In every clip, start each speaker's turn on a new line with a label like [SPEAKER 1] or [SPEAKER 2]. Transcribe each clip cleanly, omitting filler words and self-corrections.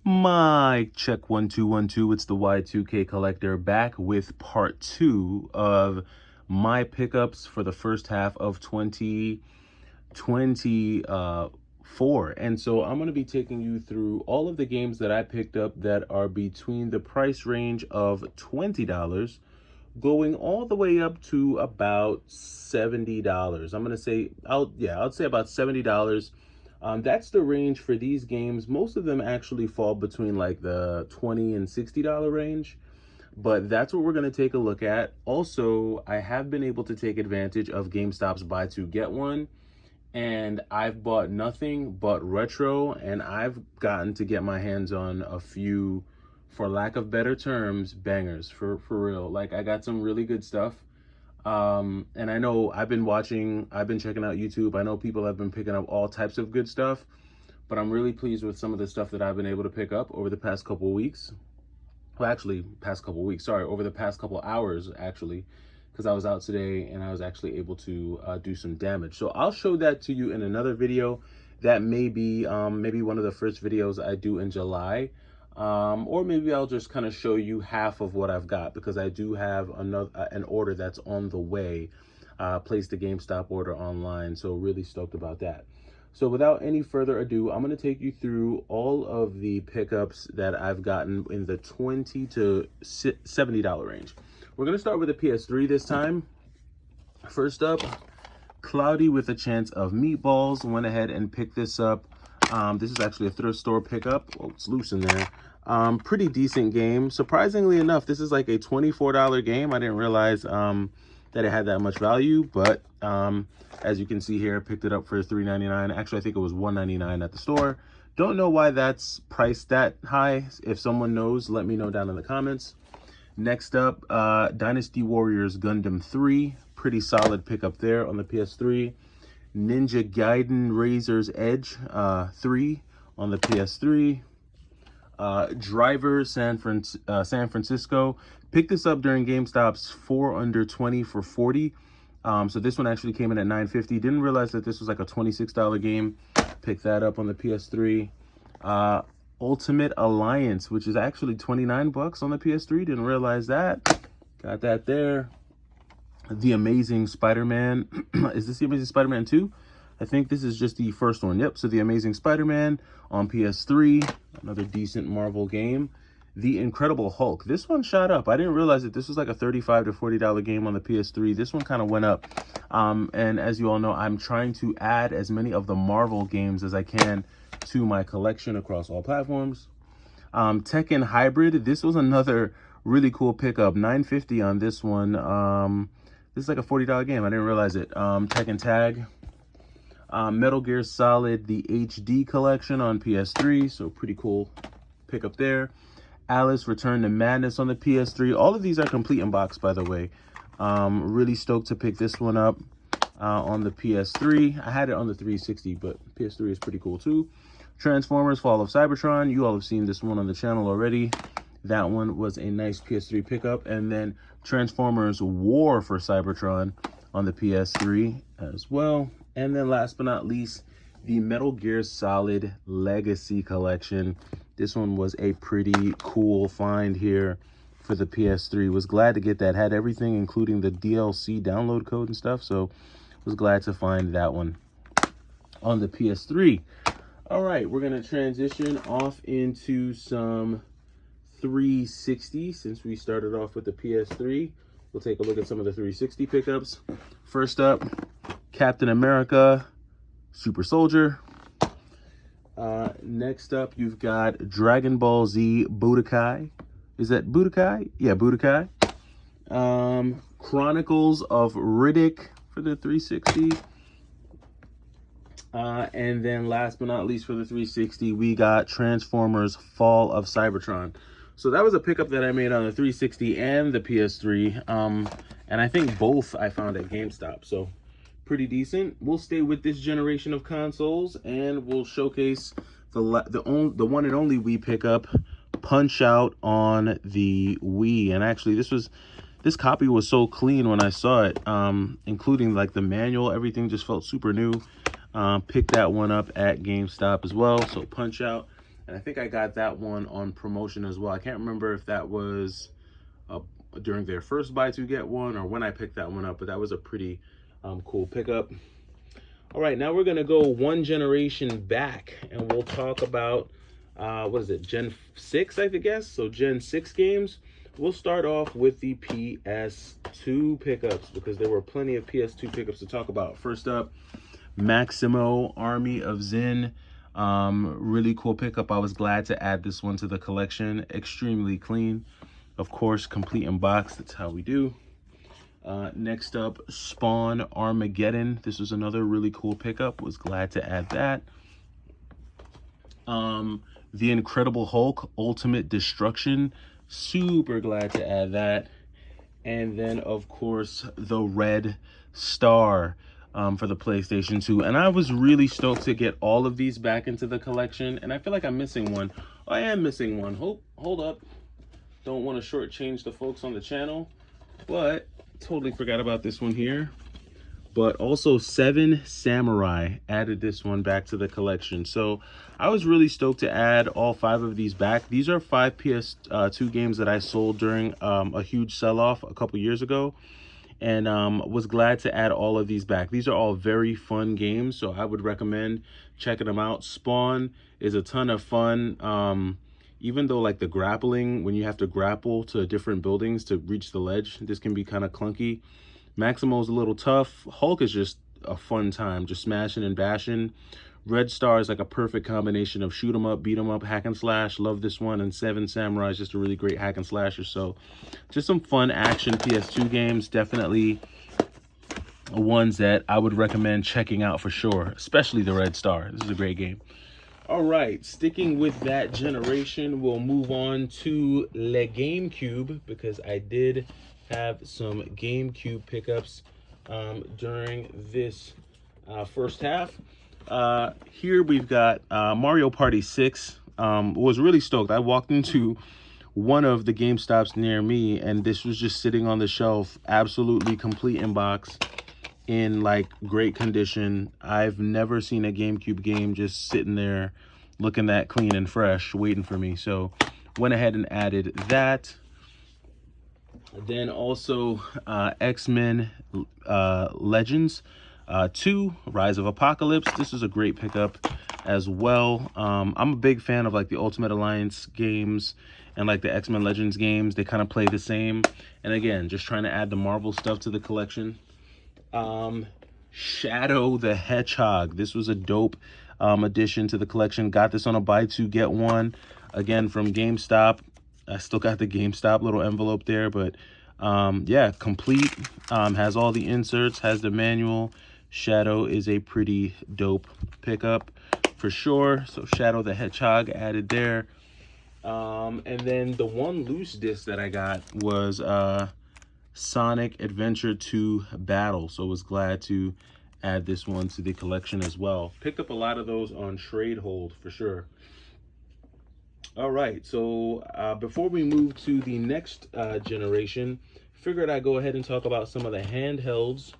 [SPEAKER 1] Mic check 1 2 1 2. It's the Y2K collector back with part 2 of my pickups for the first half of 2024. And so I'm going to be taking you through all of the games that I picked up that are between the price range of $20 going all the way up to about $70. I'm going to say I'd say about $70. That's the range for these games. Most of them actually fall between like the $20 and $60 range, but that's what we're going to take a look at. Also, I have been able to take advantage of GameStop's buy two get one, and I've bought nothing but retro, and I've gotten to get my hands on a few, for lack of better terms, bangers for real. Like, I got some really good stuff. And I know I've been checking out YouTube. I know people have been picking up all types of good stuff, but I'm really pleased with some of the stuff that I've been able to pick up over the past couple of weeks. Well, actually, over the past couple hours, actually, because I was out today and I was actually able to do some damage. So I'll show that to you in another video. That may be maybe one of the first videos I do in July. Or maybe I'll just kind of show you half of what I've got, because I do have an order that's on the way. Placed a GameStop order online, so really stoked about that. So without any further ado, I'm going to take you through all of the pickups that I've gotten in the $20 to $70 range. We're going to start with the PS3 this time. First up, Cloudy with a Chance of Meatballs. Went ahead and picked this up. This is actually a thrift store pickup. Well, it's loose in there. Pretty decent game. Surprisingly enough, this is like a $24 game. I didn't realize that it had that much value, but as you can see here, I picked it up for $3.99. Actually, I think it was $1.99 at the store. Don't know why that's priced that high. If someone knows, let me know down in the comments. Next up, Dynasty Warriors Gundam 3. Pretty solid pickup there on the PS3. Ninja Gaiden Razor's Edge 3 on the PS3. Driver San Francisco. Picked this up during GameStop's 4 under 20 for $40. So this one actually came in at $9.50. Didn't realize that this was like a $26 game. Picked that up on the PS3. Ultimate Alliance, which is actually 29 bucks on the PS3. Didn't realize that. Got that there. The Amazing Spider-Man. Is this The Amazing Spider-Man 2? I think this is just the first one. Yep, so The Amazing Spider-Man on PS3. Another decent Marvel game. The Incredible Hulk. This one shot up. I didn't realize that this was like a $35 to $40 game on the PS3. This one kind of went up. And as you all know, I'm trying to add as many of the Marvel games as I can to my collection across all platforms. Tekken Hybrid. This was another really cool pickup. $9.50 on this one. This is like a $40 game. I didn't realize it. Tekken Tag. Metal Gear Solid, the HD collection on PS3. So pretty cool pickup there. Alice Return to Madness on the PS3. All of these are complete in box, by the way. Really stoked to pick this one up on the PS3. I had it on the 360, but PS3 is pretty cool too. Transformers Fall of Cybertron. You all have seen this one on the channel already. That one was a nice PS3 pickup. And then Transformers War for Cybertron on the PS3 as well. And then last but not least, the Metal Gear Solid Legacy Collection. This one was a pretty cool find here for the PS3. Was glad to get that. Had everything, including the DLC download code and stuff. So was glad to find that one on the PS3. All right, we're going to transition off into some 360. Since we started off with the PS3, we'll take a look at some of the 360 pickups. First up, Captain America Super Soldier. Next up, you've got Dragon Ball Z Budokai. Is that Budokai? Yeah, Budokai. Chronicles of Riddick for the 360. And then last but not least for the 360, we got Transformers Fall of Cybertron. So that was a pickup that I made on the 360 and the PS3. And I think both I found at GameStop. So pretty decent. We'll stay with this generation of consoles, and we'll showcase the one and only Wii pickup, Punch Out on the Wii. And actually, this copy was so clean when I saw it, including like the manual. Everything just felt super new. Picked that one up at GameStop as well. So Punch Out. And I think I got that one on promotion as well. I can't remember if that was during their first buy two get one or when I picked that one up, but that was a pretty cool pickup. All right, now we're gonna go one generation back and we'll talk about what is it, Gen 6, I guess? So Gen 6 games. We'll start off with the PS2 pickups because there were plenty of PS2 pickups to talk about. First up, Maximo Army of Zin. Really cool pickup. I was glad to add this one to the collection. Extremely clean. Of course, complete in box. That's how we do. Next up, Spawn Armageddon. This was another really cool pickup. Was glad to add that. The Incredible Hulk Ultimate Destruction. Super glad to add that. And then, of course, the Red Star for the PlayStation 2. And I was really stoked to get all of these back into the collection. And I feel like I'm missing one. I am missing one. Hold up. Don't want to shortchange the folks on the channel. But totally forgot about this one here. But also 7 Samurai added this one back to the collection. So I was really stoked to add all 5 of these back. These are 5 PS2 games that I sold during a huge sell-off a couple years ago. And was glad to add all of these back. These are all very fun games, so I would recommend checking them out. Spawn is a ton of fun. Even though like the grappling, when you have to grapple to different buildings to reach the ledge, this can be kind of clunky. Maximo's a little tough. Hulk is just a fun time, just smashing and bashing. Red Star is like a perfect combination of shoot 'em up, beat 'em up, hack and slash. Love this one. And 7 Samurai is just a really great hack and slasher. So just some fun action PS2 games. Definitely ones that I would recommend checking out for sure, especially the Red Star. This is a great game. All right, sticking with that generation, we'll move on to the GameCube because I did have some GameCube pickups during this first half. Here we've got Mario Party 6. Was really stoked. I walked into one of the GameStops near me and this was just sitting on the shelf, absolutely complete in box, in like great condition. I've never seen a GameCube game just sitting there looking that clean and fresh waiting for me. So went ahead and added that. Then also X-Men Legends 2 Rise of Apocalypse. This is a great pickup as well. I'm a big fan of like the Ultimate Alliance games and like the X-Men Legends games. They kind of play the same. And again, just trying to add the Marvel stuff to the collection. Shadow the Hedgehog. This was a dope addition to the collection. Got this on a buy two get one, again from GameStop. I still got the GameStop little envelope there, but yeah, complete. Has all the inserts, has the manual. Shadow is a pretty dope pickup for sure. So Shadow the Hedgehog added there. And then the one loose disc that I got was Sonic Adventure 2 Battle. So was glad to add this one to the collection as well. Picked up a lot of those on trade hold for sure. All right, so before we move to the next generation, figured I'd go ahead and talk about some of the handhelds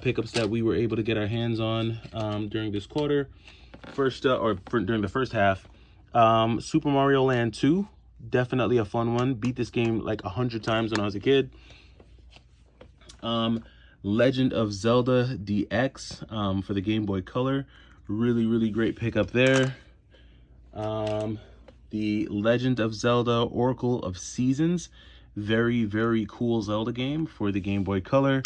[SPEAKER 1] pickups that we were able to get our hands on during this quarter. During the first half. Super Mario Land 2, definitely a fun one. Beat this game like 100 times when I was a kid. Legend of Zelda DX for the Game Boy Color. Really, really great pickup there. The Legend of Zelda Oracle of Seasons. Very, very cool Zelda game for the Game Boy Color.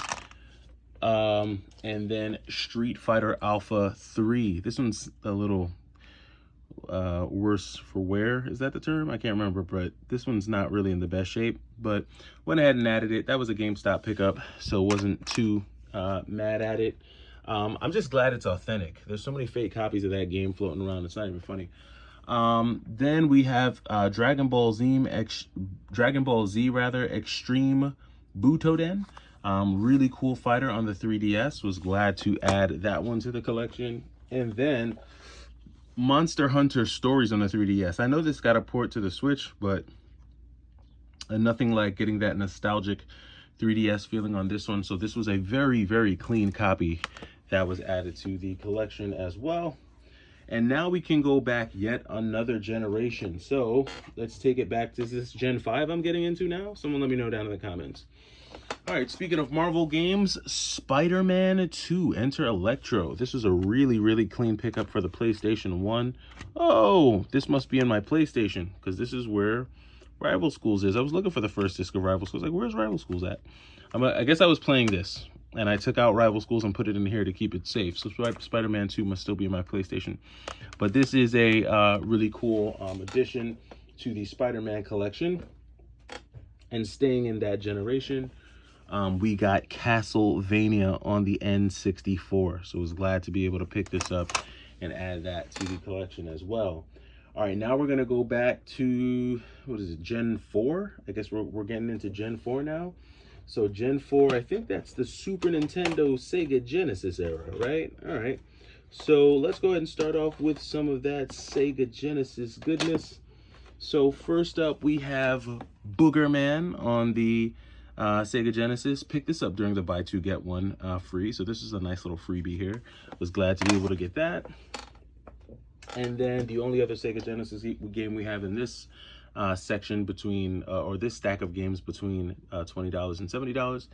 [SPEAKER 1] And then Street Fighter Alpha 3. This one's a little worse for wear. Is that the term? I can't remember, but this one's not really in the best shape. But went ahead and added it. That was a GameStop pickup, so wasn't too mad at it. I'm just glad it's authentic. There's so many fake copies of that game floating around. It's not even funny. Then we have Dragon Ball Z Extreme Butoden. Really cool fighter on the 3DS. Was glad to add that one to the collection. And then Monster Hunter Stories on the 3DS. I know this got a port to the Switch, but nothing like getting that nostalgic 3DS feeling on this one. So this was a very, very clean copy that was added to the collection as well. And now we can go back yet another generation. So let's take it back. Is this Gen 5 I'm getting into now? Someone let me know down in the comments. All right, speaking of Marvel games, Spider-Man 2, Enter Electro. This was a really, really clean pickup for the PlayStation 1. Oh, this must be in my PlayStation, because this is where Rival Schools is. I was looking for the first disc of Rival Schools. Like, where's Rival Schools at? I guess I was playing this, and I took out Rival Schools and put it in here to keep it safe. So Spider-Man 2 must still be in my PlayStation. But this is a really cool addition to the Spider-Man collection. And staying in that generation, we got Castlevania on the N64. So I was glad to be able to pick this up and add that to the collection as well. All right, now we're going to go back to, what is it, Gen 4? I guess we're getting into Gen 4 now. So Gen 4, I think that's the Super Nintendo Sega Genesis era, right? All right. So let's go ahead and start off with some of that Sega Genesis goodness. So first up, we have Booger Man on the Sega Genesis. Picked this up during the buy two get one free, so this is a nice little freebie here. Was glad to be able to get that. And then the only other Sega Genesis game we have in this section between or this stack of games between $20 and $70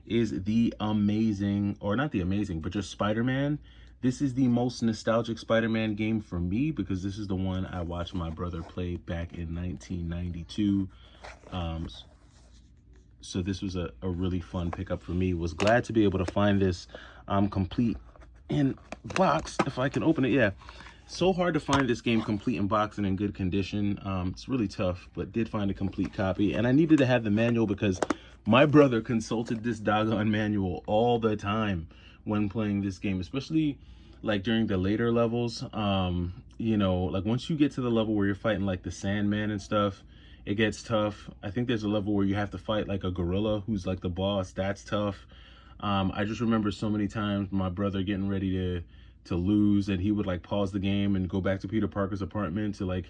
[SPEAKER 1] is the amazing, or not the amazing, but just Spider-Man. This is the most nostalgic Spider-Man game for me because this is the one I watched my brother play back in 1992. So this was a really fun pickup for me. Was glad to be able to find this complete in box. If I can open it, yeah. So hard to find this game complete in box and in good condition. It's really tough, but did find a complete copy. And I needed to have the manual because my brother consulted this doggone manual all the time when playing this game, especially like during the later levels. You know, like once you get to the level where you're fighting like the Sandman and stuff, it gets tough. I think there's a level where you have to fight like a gorilla who's like the boss. That's tough. I just remember so many times my brother getting ready to lose, and he would like pause the game and go back to Peter Parker's apartment to like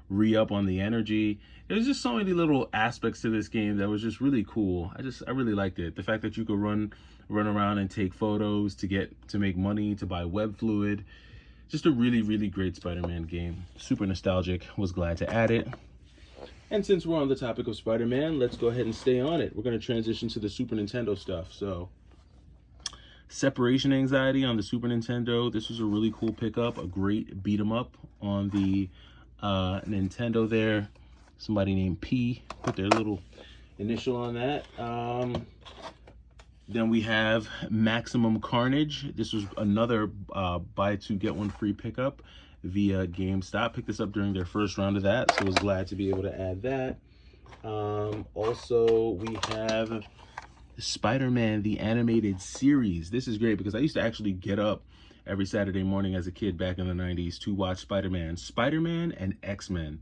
[SPEAKER 1] re-up on the energy. There's just so many little aspects to this game that was just really cool. I really liked it. The fact that you could run around and take photos to make money, to buy web fluid. Just a really, really great Spider-Man game. Super nostalgic. Was glad to add it. And since we're on the topic of Spider-Man, let's go ahead and stay on it. We're going to transition to the Super Nintendo stuff. So, Separation Anxiety on the Super Nintendo. This was a really cool pickup. A great beat 'em up on the Nintendo there. Somebody named P put their little initial on that. Then we have Maximum Carnage. This was another buy two get one free pickup via GameStop. Picked this up during their first round of that, so was glad to be able to add that. Also, we have Spider-Man, the animated series. This is great because I used to actually get up every Saturday morning as a kid back in the 90s to watch Spider-Man and X-Men.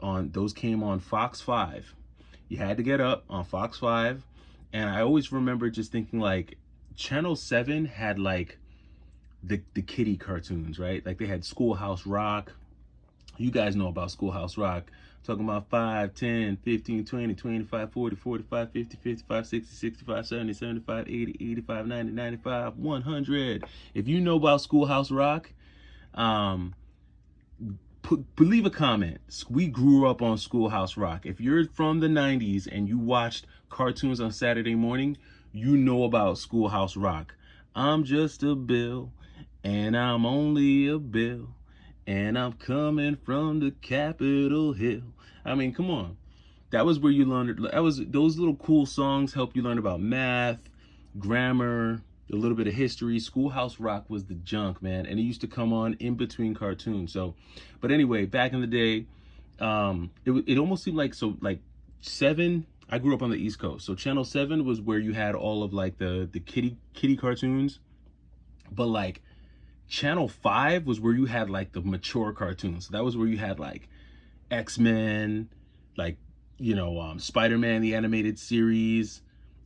[SPEAKER 1] Those came on Fox 5. You had to get up on Fox 5. And I always remember just thinking like Channel 7 had like the kiddie cartoons, right? Like they had Schoolhouse Rock. You guys know about Schoolhouse Rock. Talking about 5, 10, 15, 20, 25, 40, 45, 50, 55, 60, 65, 70, 75, 80, 85, 90, 95, 100. If you know about Schoolhouse Rock, leave a comment. We grew up on Schoolhouse Rock. If you're from the 90s and you watched cartoons on Saturday morning, you know about Schoolhouse Rock. I'm just a bill, and I'm only a bill, and I'm coming from the Capitol Hill. I mean, come on. That was where you learned. Those little cool songs helped you learn about math, grammar, a little bit of history. Schoolhouse Rock was the junk, man, and it used to come on in between cartoons. So, but anyway, back in the day, it almost seemed like 7. I grew up on the East Coast, so Channel 7 was where you had all of like the kiddie cartoons, but like Channel 5 was where you had like the mature cartoons. So that was where you had like X-Men, like, you know, Spider-Man, the animated series.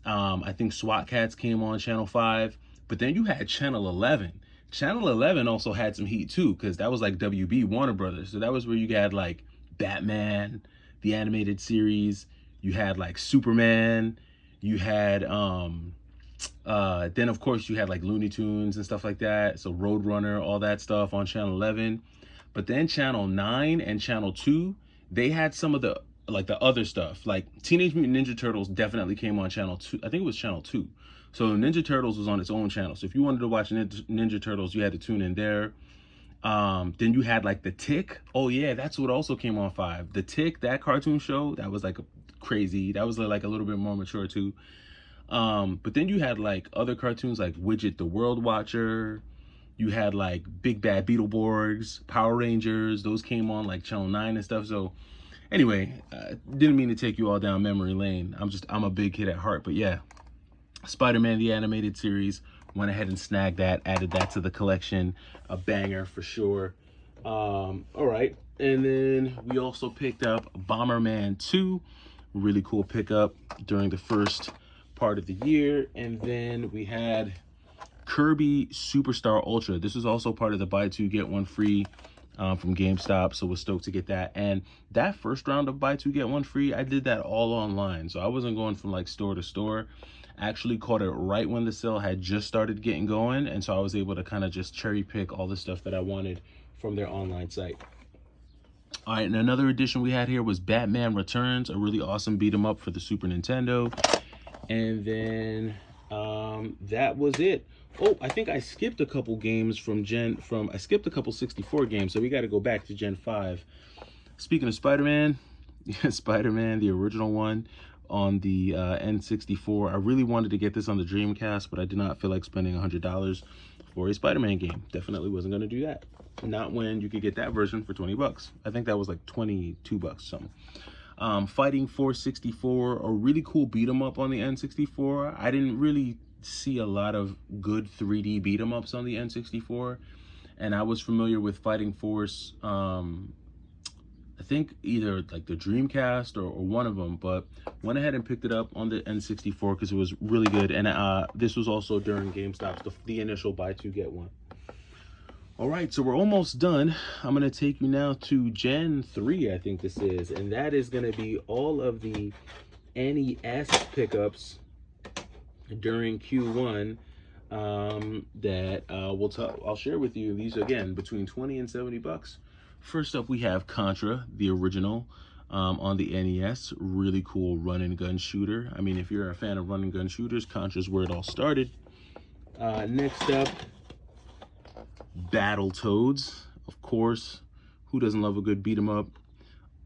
[SPEAKER 1] I think SWAT Cats came on Channel 5, but then you had Channel 11. Channel 11 also had some heat too, because that was like WB, Warner Brothers. So that was where you had like Batman, the animated series. You had like Superman. You had Then of course you had like Looney Tunes and stuff like that. So Roadrunner, all that stuff on channel 11. But then channel 9 and channel 2, they had some of the like the other stuff. Like Teenage Mutant Ninja Turtles definitely came on channel 2. I think it was channel 2. So Ninja Turtles was on its own channel. So if you wanted to watch Ninja Turtles, you had to tune in there. Then you had like The Tick. Oh yeah, that's what also came on 5. The Tick, that cartoon show, that was like crazy. That was like a little bit more mature too. But then you had like other cartoons like Widget the World Watcher. You had like Big Bad Beetleborgs, Power Rangers. Those came on like channel 9 and stuff. So anyway, didn't mean to take you all down memory lane. I'm a big kid at heart. But yeah, Spider-Man the animated series, went ahead and snagged that, added that to the collection. A banger for sure. All right, and then we also picked up Bomberman 2. Really cool pickup during the first part of the year. And then we had Kirby Superstar Ultra. This is also part of the buy two get one free from GameStop, so we're stoked to get that. And that first round of buy two get one free, I did that all online, so I wasn't going from like store to store. I actually caught it right when the sale had just started getting going, and so I was able to kind of just cherry pick all the stuff that I wanted from their online site. All right, and another addition we had here was Batman Returns, a really awesome beat 'em up for the Super Nintendo. And then that was it. Oh, I think I skipped a couple games I skipped a couple 64 games, so we got to go back to Gen 5. Speaking of Spider-Man, Spider-Man, the original one on the N64. I really wanted to get this on the Dreamcast, but I did not feel like spending $100 for a Spider-Man game. Definitely wasn't going to do that. Not when you could get that version for 20 bucks. I think that was like 22 bucks something. Fighting Force 64, a really cool beat 'em up on the N64. I didn't really see a lot of good 3D beat 'em ups on the N64, and I was familiar with Fighting Force, I think either like the Dreamcast or one of them, but went ahead and picked it up on the N64 because it was really good. And this was also during GameStop, the initial buy two get one. All right, so we're almost done. I'm gonna take you now to Gen 3, I think this is, and that is gonna be all of the NES pickups during Q1 that I'll share with you. These again between 20 and 70 bucks. First up, we have Contra, the original, on the NES. Really cool run and gun shooter. I mean, if you're a fan of run and gun shooters, Contra's where it all started. Next up, Battletoads, of course. Who doesn't love a good beat 'em up?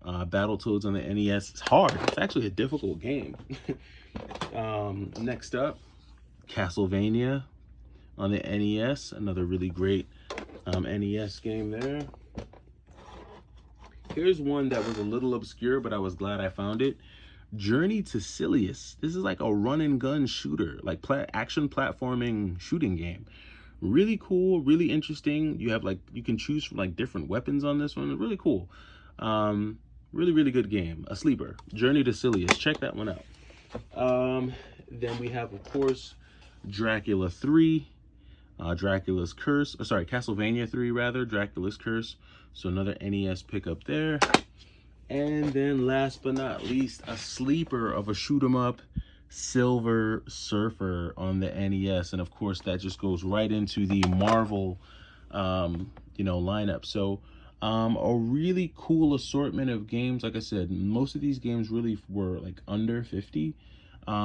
[SPEAKER 1] Battletoads on the NES. It's hard. It's actually a difficult game. Next up, Castlevania on the NES. Another really great NES game there. Here's one that was a little obscure, but I was glad I found it. Journey to Silius. This is like a run and gun shooter, like action platforming shooting game. Really cool, really interesting. You have like, you can choose from like different weapons on this one. Really cool. Really, really good game. A sleeper. Journey to Silius. Check that one out. Then we have, of course, Dracula 3. Dracula's Curse. Sorry, Castlevania 3 rather. Dracula's Curse. So another NES pickup there. And then last but not least, a sleeper of a shoot 'em up, Silver Surfer on the NES. And of course that just goes right into the Marvel lineup. So a really cool assortment of games. Like I said, most of these games really were like under 50,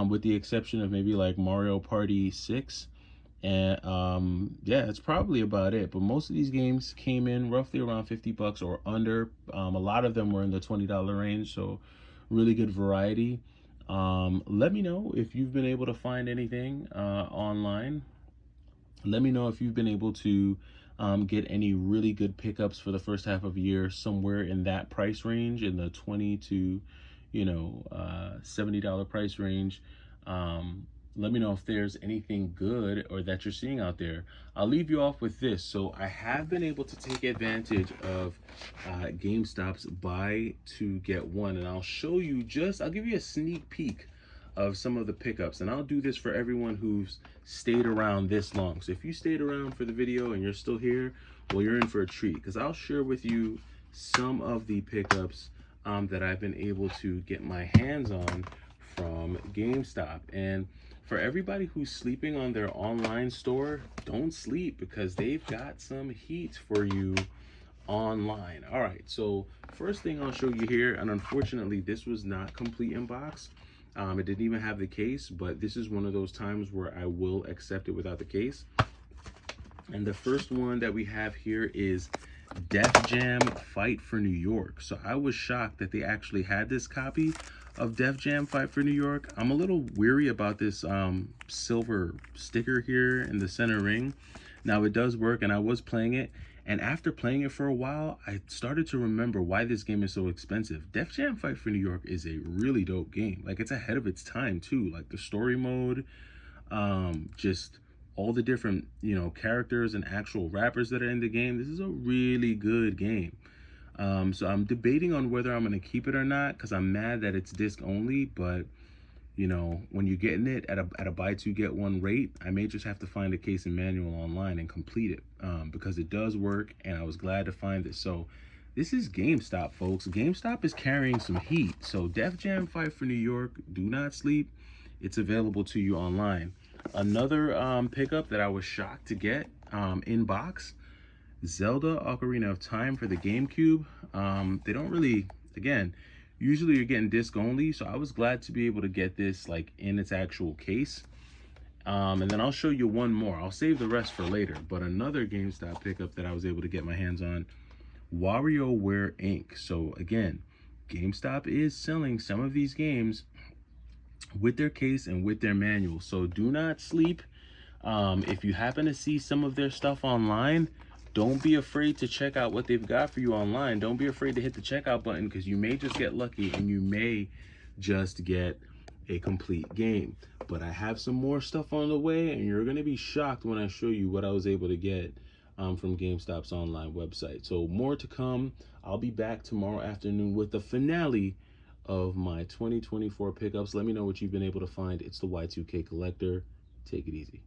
[SPEAKER 1] with the exception of maybe like Mario Party 6. And yeah, it's probably about it. But most of these games came in roughly around 50 bucks or under. A lot of them were in the $20 range, so really good variety. Let me know if you've been able to find anything online. Let me know if you've been able to get any really good pickups for the first half of the year, somewhere in that price range, in the $20 to $70 price range. Let me know if there's anything good or that you're seeing out there. I'll leave you off with this. So I have been able to take advantage of GameStop's buy two get one, and I'll show you I'll give you a sneak peek of some of the pickups, and I'll do this for everyone who's stayed around this long. So if you stayed around for the video and you're still here, well, you're in for a treat, because I'll share with you some of the pickups that I've been able to get my hands on from GameStop. And for everybody who's sleeping on their online store, don't sleep, because they've got some heat for you online. All right, so first thing I'll show you here, and unfortunately this was not complete in box. It didn't even have the case, but this is one of those times where I will accept it without the case. And the first one that we have here is Def Jam Fight for New York. So I was shocked that they actually had this copy of Def Jam Fight for New York. I'm a little weary about this silver sticker here in the center ring. Now it does work, and I was playing it, and after playing it for a while, I started to remember why this game is so expensive. Def Jam Fight for New York is a really dope game. Like, it's ahead of its time too. Like the story mode, just all the different, you know, characters and actual rappers that are in the game. This is a really good game. So I'm debating on whether I'm going to keep it or not, because I'm mad that it's disc only. But, you know, when you're getting it at a buy two get one rate, I may just have to find a case and manual online and complete it, because it does work, and I was glad to find it. So this is GameStop, folks. GameStop is carrying some heat. So Def Jam Fight for New York, do not sleep. It's available to you online. Another pickup that I was shocked to get in box, Zelda Ocarina of Time for the GameCube. They don't really, again, usually you're getting disc only, so I was glad to be able to get this like in its actual case. And then I'll show you one more. I'll save the rest for later, but another GameStop pickup that I was able to get my hands on, WarioWare Inc. So again, GameStop is selling some of these games with their case and with their manual, so do not sleep. If you happen to see some of their stuff online, don't be afraid to check out what they've got for you online. Don't be afraid to hit the checkout button, because you may just get lucky and you may just get a complete game. But I have some more stuff on the way, and you're going to be shocked when I show you what I was able to get from GameStop's online website. So more to come. I'll be back tomorrow afternoon with the finale of my 2024 pickups. Let me know what you've been able to find. It's the Y2K Collector. Take it easy.